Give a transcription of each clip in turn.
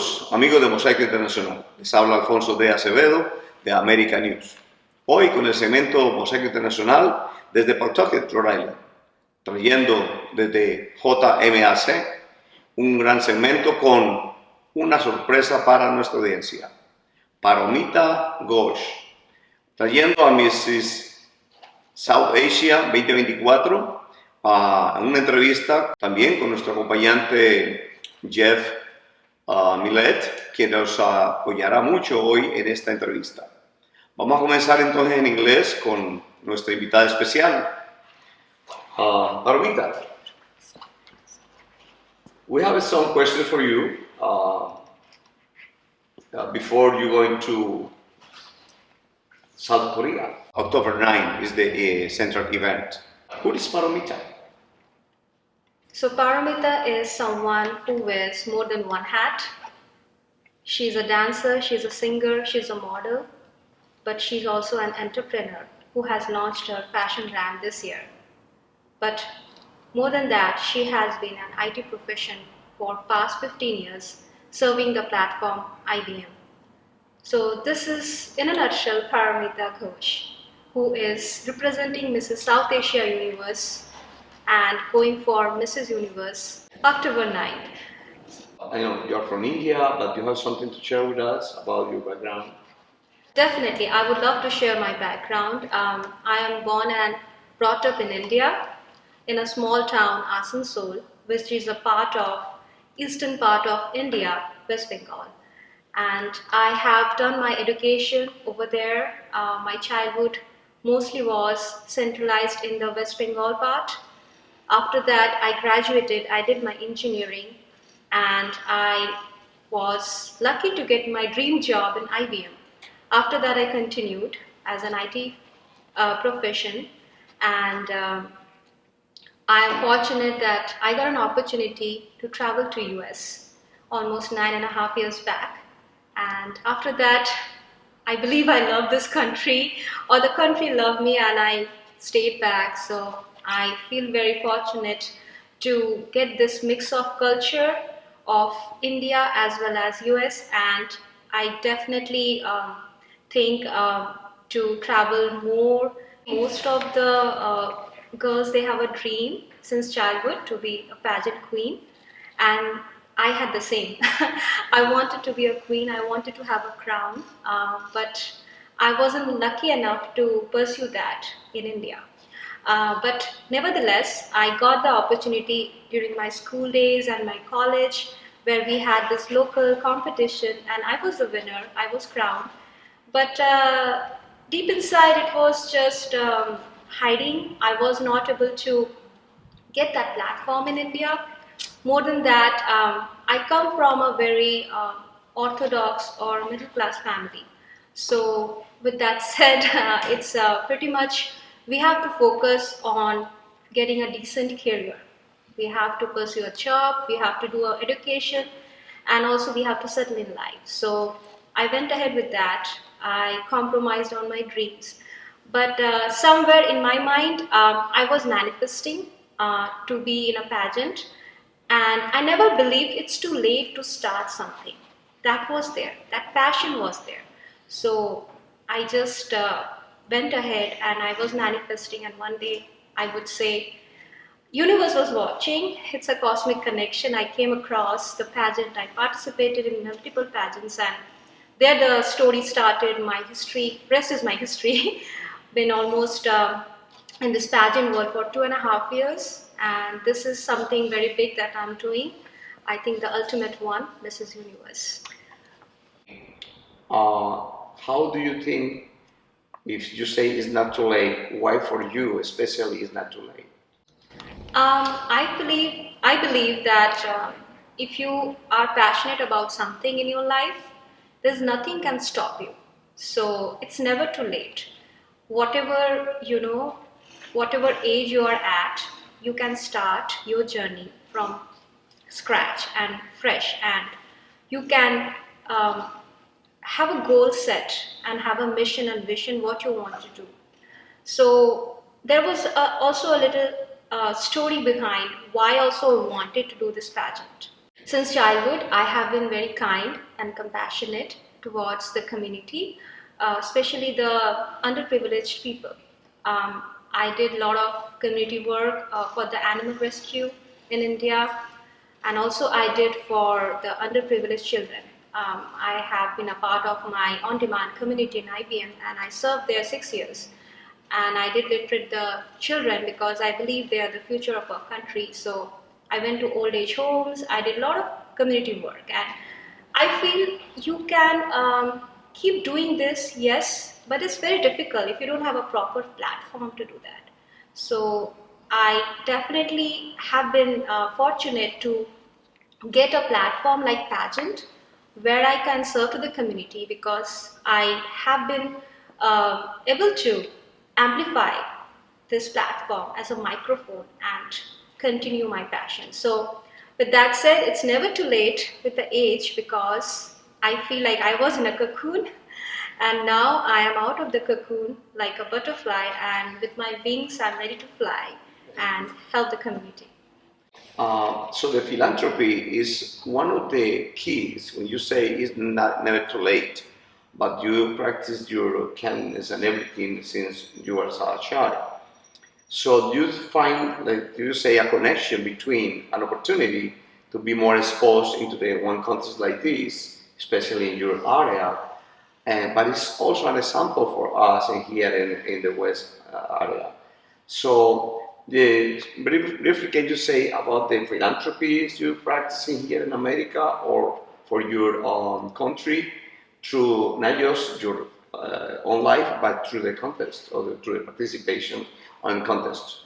Saludos, amigos de Mosaico Internacional. Les habla Alfonso D. Acevedo de America News. Hoy con el segmento Mosaico Internacional desde Pawtucket, Rhode Island, trayendo desde JMAC un gran segmento con una sorpresa para nuestra audiencia. Paromita Ghosh, trayendo a Mrs. South Asia 2024 a una entrevista también con nuestro acompañante Jeff Millet, quien nos apoyará mucho hoy en esta entrevista. Vamos a comenzar entonces en inglés con nuestra invitada especial, Paromita. We have some questions for you before you go into South Korea. October 9 is the central event. Who is Paromita? So Paromita is someone who wears more than one hat. She's a dancer, she's a singer, she's a model, but she's also an entrepreneur who has launched her fashion brand this year. But more than that, she has been an IT professional for past 15 years, serving the platform IBM. So this is, in a nutshell, Paromita Ghosh, who is representing Mrs. South Asia Universe and going for Mrs. Universe October 9th. I know you're from India, but you have something to share with us about your background? Definitely, I would love to share my background. I am born and brought up in India, in a small town, Asansol, which is a part of eastern part of India, West Bengal. And I have done my education over there. My childhood mostly was centralized in the West Bengal part. After that, I graduated, I did my engineering, and I was lucky to get my dream job in IBM. After that, I continued as an IT profession, and I am fortunate that I got an opportunity to travel to US almost 9.5 years back. And after that, I believe I love this country, or the country loved me, and I stayed back. So I feel very fortunate to get this mix of culture of India as well as US, and I definitely think to travel more. Most of the girls, they have a dream since childhood to be a pageant queen, and I had the same. I wanted to be a queen, I wanted to have a crown, but I wasn't lucky enough to pursue that in India. But nevertheless, I got the opportunity during my school days and my college, where we had this local competition, and I was the winner, I was crowned. But deep inside, it was just hiding. I was not able to get that platform in India. More than that, I come from a very orthodox or middle class family. So with that said, it's pretty much we have to focus on getting a decent career. We have to pursue a job, we have to do our education, and also we have to settle in life. So I went ahead with that. I compromised on my dreams. But somewhere in my mind, I was manifesting to be in a pageant. And I never believed it's too late to start something. That was there, that passion was there. So I just went ahead and I was manifesting, and one day I would say, universe was watching, it's a cosmic connection. I came across the pageant, I participated in multiple pageants, and there the story started. My history, rest is my history. Been almost in this pageant world for 2.5 years, and this is something very big that I'm doing. I think the ultimate one, Mrs. Universe. How do you think, if you say it's not too late, why for you especially it's not too late? I believe that if you are passionate about something in your life, there's nothing can stop you. So it's never too late. Whatever whatever age you are at, you can start your journey from scratch and fresh, and you can have a goal set and have a mission and vision what you want to do. So there was also a little story behind why I also wanted to do this pageant. Since childhood, I have been very kind and compassionate towards the community, especially the underprivileged people. Um, I did a lot of community work for the animal rescue in India, and also I did for the underprivileged children. I have been a part of my on-demand community in IBM, and I served there 6 years. And I did literate the children because I believe they are the future of our country. So I went to old age homes. I did a lot of community work, and I feel you can keep doing this, yes, but it's very difficult if you don't have a proper platform to do that. So I definitely have been fortunate to get a platform like pageant where I can serve to the community because I have been able to amplify this platform as a microphone and continue my passion. So with that said, it's never too late with the age because I feel like I was in a cocoon and now I am out of the cocoon like a butterfly, and with my wings I'm ready to fly and help the community. So the philanthropy is one of the keys when you say it's not never too late, but you practice your kindness and everything since you were a child. So do you find, like you say, a connection between an opportunity to be more exposed into the one contest like this, especially in your area, and but it's also an example for us in here in the West area. So, briefly, can you say about the philanthropies you're practicing here in America or for your country through not just your own life, but through the contest or through the participation on contests?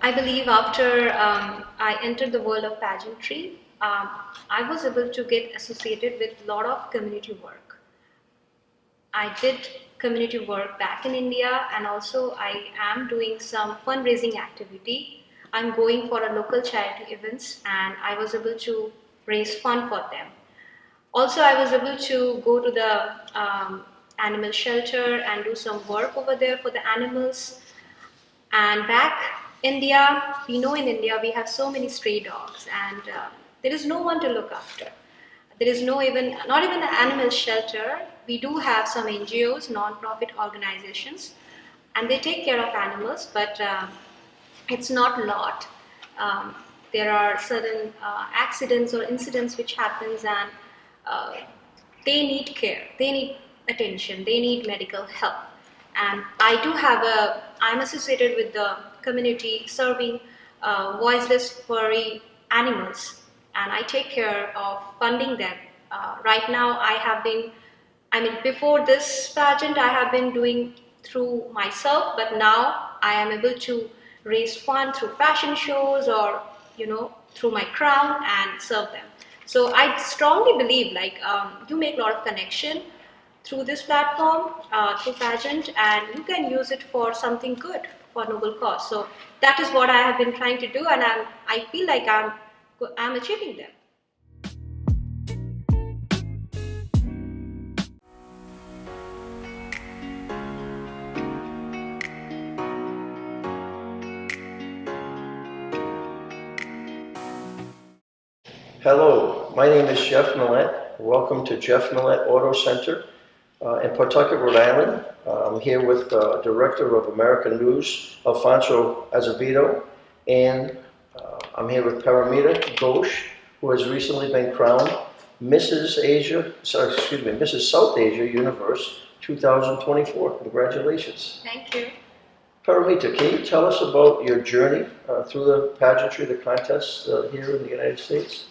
I believe after I entered the world of pageantry, I was able to get associated with a lot of community work. I did community work back in India, and also I am doing some fundraising activity. I'm going for a local charity events, and I was able to raise fund for them. Also, I was able to go to the animal shelter and do some work over there for the animals. And back India, we know in India we have so many stray dogs, and there is no one to look after. There is no even not even an animal shelter. We do have some NGOs, non-profit organizations, and they take care of animals, but it's not a lot. Um, there are certain accidents or incidents which happens, and uh, they need care, they need attention, they need medical help. And I'm associated with the community serving voiceless furry animals, and I take care of funding them. Right now, before this pageant, I have been doing through myself, but now I am able to raise fund through fashion shows or, through my crown and serve them. So I strongly believe like you make a lot of connection through this platform, through pageant, and you can use it for something good, for noble cause. So that is what I have been trying to do, and I feel like I'm achieving them. Hello, my name is Jeff Millett. Welcome to Jeff Millett Auto Center in Pawtucket, Rhode Island. I'm here with Director of American News, Alfonso Azevedo, and I'm here with Paromita Ghosh, who has recently been crowned Mrs. South Asia Universe 2024. Congratulations. Thank you. Paromita, can you tell us about your journey through the pageantry, the contests here in the United States?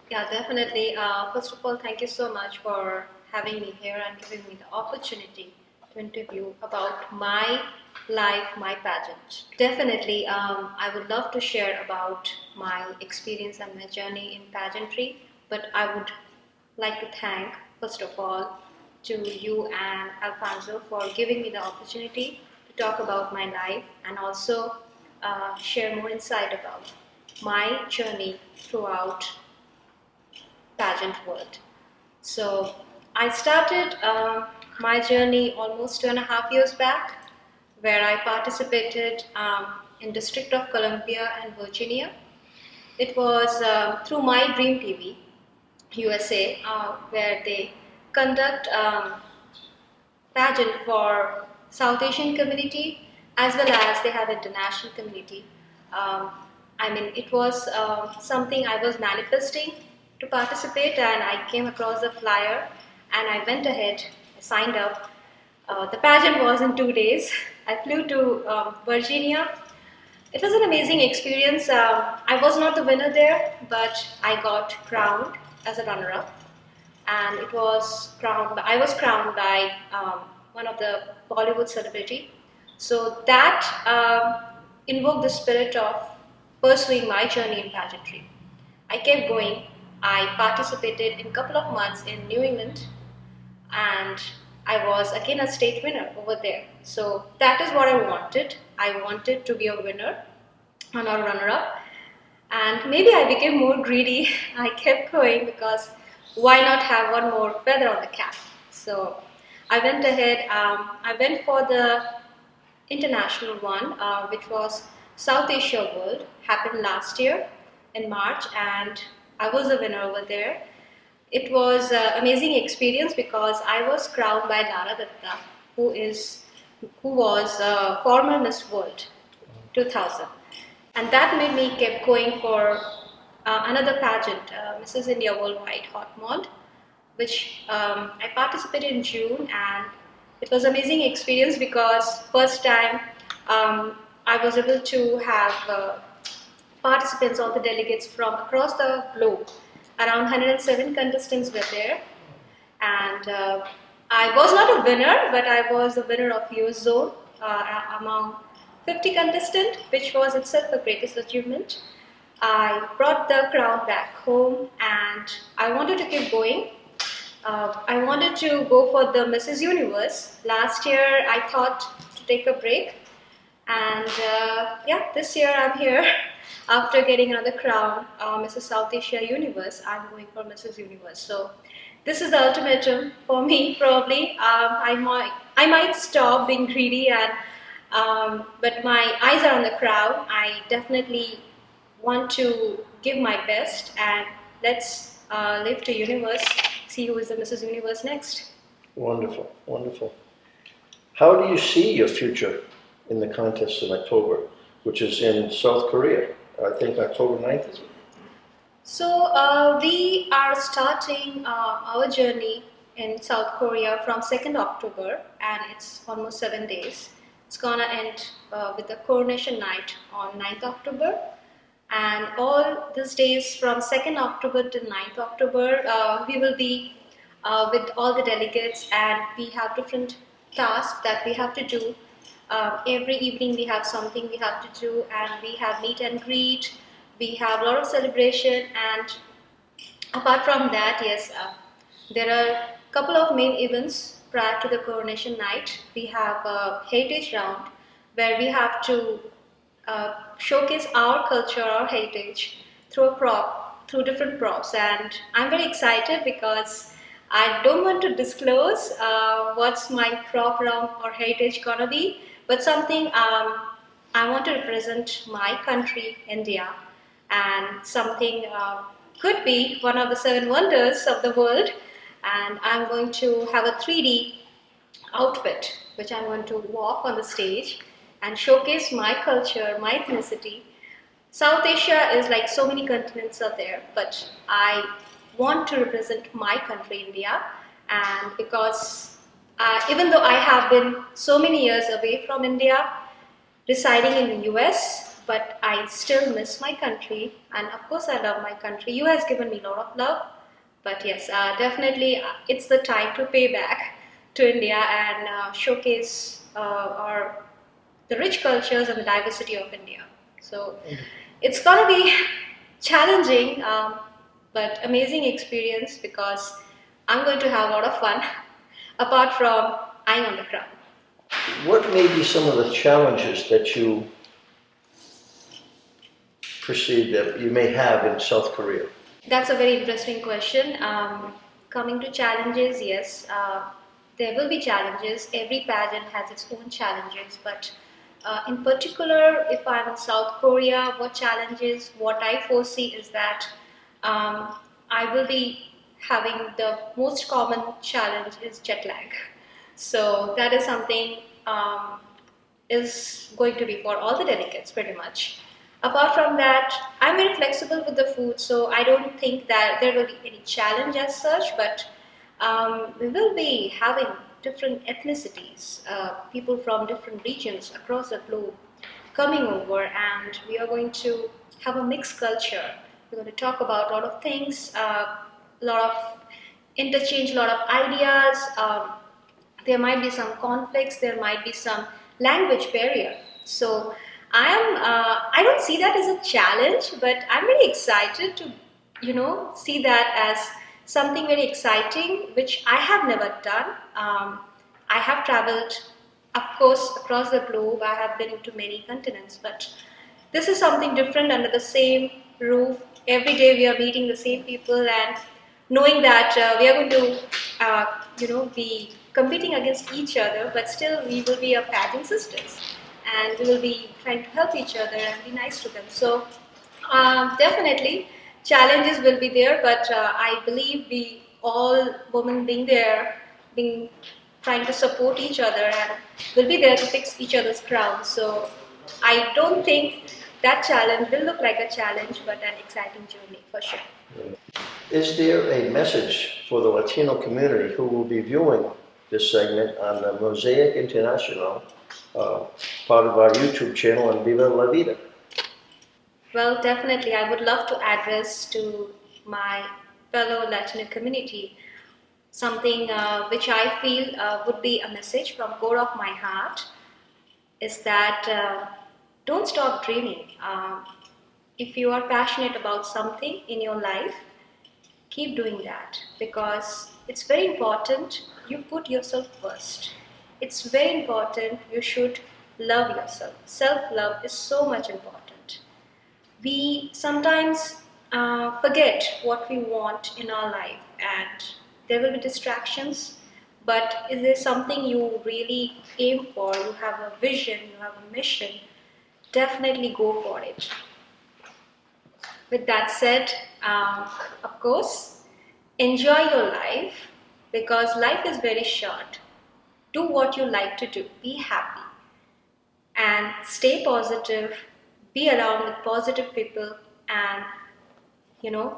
Yeah, definitely. First of all, thank you so much for having me here and giving me the opportunity to interview about my life, my pageant. Definitely, I would love to share about my experience and my journey in pageantry, but I would like to thank, first of all, to you and Alfonso for giving me the opportunity to talk about my life and also share more insight about my journey throughout pageant world. So I started my journey almost 2.5 years back, where I participated in District of Columbia and Virginia. It was through My Dream TV, USA, where they conduct pageant for South Asian community as well as they have international community. Um, I mean, it was something I was manifesting to participate, and I came across the flyer, and I went ahead, I signed up. The pageant was in 2 days. I flew to Virginia. It was an amazing experience. I was not the winner there, but I got crowned as a runner-up, and it was crowned. I was crowned by one of the Bollywood celebrity. So that invoked the spirit of pursuing my journey in pageantry. I kept going. I participated in a couple of months in New England, and I was again a state winner over there. So that is what I wanted. I wanted to be a winner and not a runner-up. And maybe I became more greedy. I kept going because why not have one more feather on the cap? So I went ahead. I went for the international one, which was South Asia World. Happened last year in March, and I was a winner over there. It was an amazing experience because I was crowned by Lara Datta, who was former Miss World 2000, and that made me keep going for another pageant, Mrs. India Worldwide Hot Mod, which I participated in June, and it was amazing experience because first time I was able to have participants, all the delegates from across the globe. Around 107 contestants were there, and I was not a winner, but I was the winner of US Zone among 50 contestants, which was itself the greatest achievement. I brought the crown back home, and I wanted to keep going. I wanted to go for the Mrs. Universe. Last year, I thought to take a break, and yeah, this year I'm here. After getting another crown, Mrs. South Asia Universe, I'm going for Mrs. Universe. So this is the ultimatum for me. Probably I might stop being greedy, and but my eyes are on the crown. I definitely want to give my best, and let's live to universe. See who is the Mrs. Universe next. Wonderful, wonderful. How do you see your future in the contest in October, which is in South Korea? I think October 9th is it? So we are starting our journey in South Korea from 2nd October, and it's almost 7 days. It's gonna end with the coronation night on 9th October, and all these days from 2nd October to 9th October, we will be with all the delegates, and we have different tasks that we have to do. Every evening we have something we have to do, and we have meet and greet, we have a lot of celebration, and apart from that, yes, there are a couple of main events prior to the coronation night. We have a heritage round where we have to showcase our culture, our heritage through different props, and I'm very excited because I don't want to disclose what's my prop round or heritage gonna be, but something I want to represent my country, India, and something could be one of the 7 wonders of the world. And I'm going to have a 3D outfit which I'm going to walk on the stage and showcase my culture, my ethnicity. South Asia is like so many continents are there, but I want to represent my country, India, and because even though I have been so many years away from India, residing in the US, but I still miss my country, and of course I love my country. You has given me a lot of love, but yes, definitely it's the time to pay back to India and showcase the rich cultures and the diversity of India. So it's gonna be challenging, but amazing experience because I'm going to have a lot of fun apart from eyeing on the crown. What may be some of the challenges that you perceive that you may have in South Korea? That's a very interesting question. Coming to challenges, yes, there will be challenges. Every pageant has its own challenges, but In particular, if I'm in South Korea, what I foresee is that I will be having the most common challenge is jet lag. So that is something is going to be for all the delegates pretty much. Apart from that, I'm very flexible with the food, so I don't think that there will be any challenge as such, but we will be having different ethnicities, people from different regions across the globe coming over, and we are going to have a mixed culture. We're going to talk about a lot of things, a lot of interchange, a lot of ideas. There might be some conflicts, there might be some language barrier. So I don't see that as a challenge, but I'm very excited to see that as something very exciting which I have never done. I have traveled, of course, across the globe. I have been to many continents, but this is something different under the same roof. Every day we are meeting the same people and knowing that we are going to, be competing against each other, but still we will be a pageant sisters, and we will be trying to help each other and be nice to them. So definitely challenges will be there, but I believe we all women being there, being trying to support each other and will be there to fix each other's crown. So I don't think that challenge will look like a challenge, but an exciting journey for sure. Is there a message for the Latino community who will be viewing this segment on the Mosaic International, part of our YouTube channel on Viva La Vida? Well, definitely, I would love to address to my fellow Latino community something which I feel would be a message from core of my heart is that don't stop dreaming. If you are passionate about something in your life, keep doing that because it's very important you put yourself first. It's very important you should love yourself. Self-love is so much important. We sometimes forget what we want in our life and there will be distractions, but is there something you really aim for, you have a vision, you have a mission, definitely go for it. With that said, of course, enjoy your life because life is very short. Do what you like to do, be happy and stay positive, be around with positive people and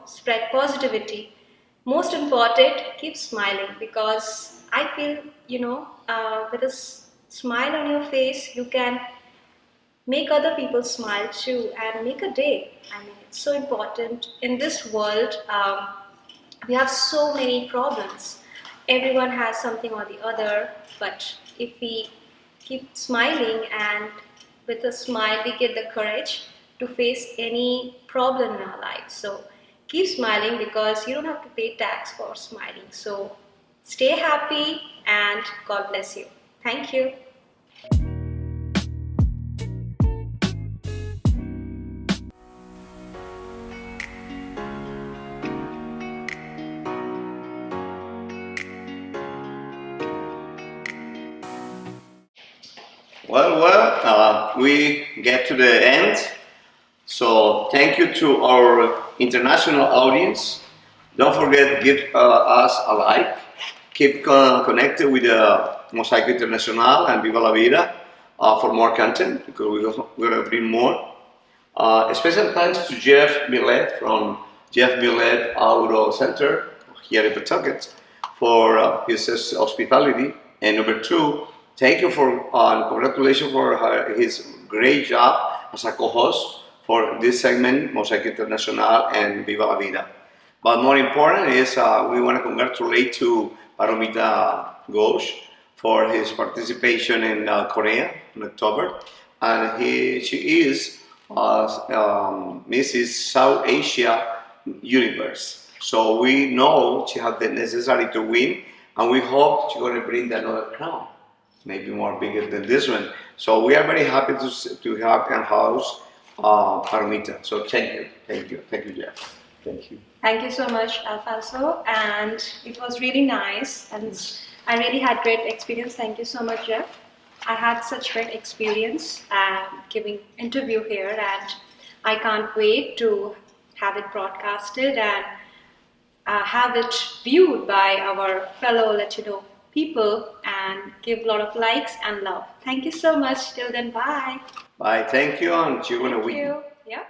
spread positivity. Most important, keep smiling because I feel with a smile on your face you can make other people smile too and make a day. I mean, it's so important in this world. We have so many problems. Everyone has something or the other, but if we keep smiling and with a smile we get the courage to face any problem in our life. So keep smiling because you don't have to pay tax for smiling. So stay happy and God bless you. Thank you. We get to the end. So thank you to our international audience. Don't forget, give us a like. Keep connected with Mosaic International and Viva la Vida for more content because we're going to bring more. Special thanks to Jeff Millet from Jeff Millet Auto Center here in Pawtucket for his hospitality. And number two, thank you for congratulations for his great job as a co-host for this segment, Mosaic International and Viva la Vida. But more important is we want to congratulate to Paromita Ghosh for his participation in Korea in October, and she is Mrs. South Asia Universe. So we know she has the necessary to win, and we hope she's going to bring another crown, maybe more bigger than this one. So we are very happy to have in-house Paromita. So thank you, Jeff. Thank you. Thank you so much, Alfonso, and it was really nice, and I really had great experience. Thank you so much, Jeff. I had such great experience giving interview here, and I can't wait to have it broadcasted and have it viewed by our fellow Latino people and give a lot of likes and love. Thank you so much. Till then, bye. Bye. Thank you and see you in a Thank week. you. Yeah.